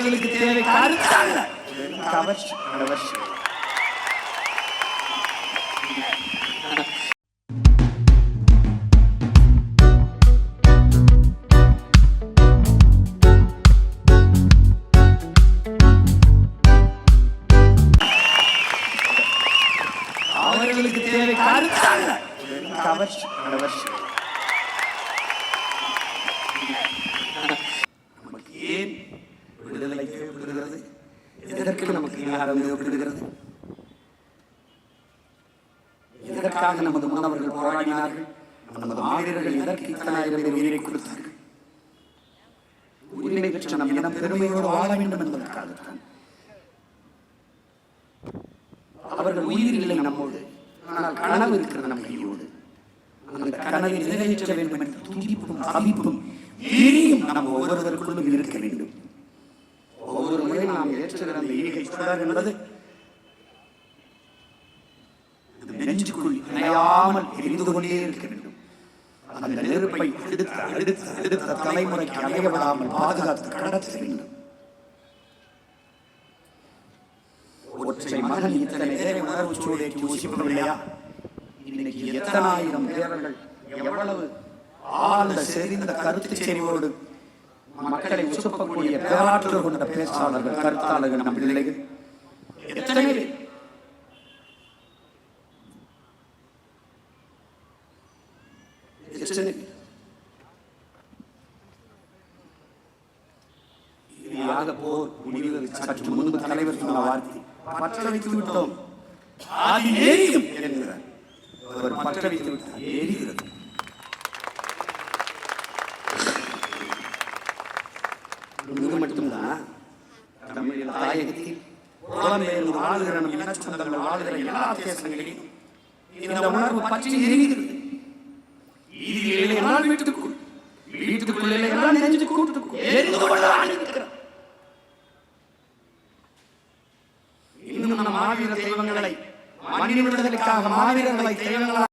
அவர்களுக்கு தேவை கருத்தல்ல, கவர்ச்சி. அவர்களுக்கு தேவை கருத்தல்ல, கவர்ச்சி. நமக்கு ஏன் விடுதலை தேவைப்படுகிறது? எதற்கு நமக்கு அதிகாரம் தேவைப்படுகிறது? எதற்காக நமது முன்னவர்கள் போராடினார்கள்? நமது மாவீரர்கள் எதற்கு இத்தனாயிரம் பேர் உயிரை கொடுத்தார்கள்? உரிமை பெற்ற நம் இனம் பெருமையோடு வாழ வேண்டும் என்பதற்காகத்தான். அவர்கள் உயிர் இல்லை நம்மோடு, ஆனால் கனவு இருக்கிறது நம் கையோடு. அந்த கனவை நிறைவேற்ற வேண்டும் என்ற துடிப்பும் தவிப்பும் வீரியும் நம் ஒவ்வொருவருக்குள்ளும் இருக்க வேண்டும். ஒவ்வொரு முறை நாம் ஏற்றுகிற அந்த ஈகை சுடர் என்பது நெஞ்சுக்குள் இணையாமல் எரிந்து கொண்டே இருக்க வேண்டும். அந்த நெருப்பை அடுத்த தலைமுறைக்கு அடையப்படாமல் பாதுகாத்து கடத்த வேண்டும். ஒற்றை மகன் இத்தனை பேரை உணர்வு சூழேற்றி யோசிப்பதில்லையா? இன்னைக்கு எத்தனாயிரம் பேரர்கள் எவ்வளவு ஆழ்ந்த செறிந்த கருத்து செறிவோடு மக்களை உசுப்பக்கூடிய பேராற்றல் கொண்ட பேச்சாளர்கள், கருத்தாளர்கள், நம் பிள்ளைகள் எத்தனை பேர்? போர் முடிவுகள் சற்று முன்பு தலைவர் சொன்ன வார்த்தை பற்ற வைத்து விட்டோம், அது எரியும் என்கிறார். அவர் பற்ற வைத்து விட்டார், எரிகிறது. இது மட்டும்தான் தமிழில் தாயகத்தில் புலம்பெயர்ந்து வாழ்கிற நம் இன சொந்தங்கள் வாழ்கிற எல்லா தேசங்களிலும் இந்த உணர்வு பற்றி எரிகிறது. இது எல்லாம் வீட்டுக்குள் எல்லாம் நெஞ்சு கூட்டுக்குள் எரிந்து கொள்ளலாம் இருக்கிறார். இன்னும் நம் மாவீர தெய்வங்களை மண்ணின் விடுதலுக்காக மாவீரர்களை தெய்வங்களாக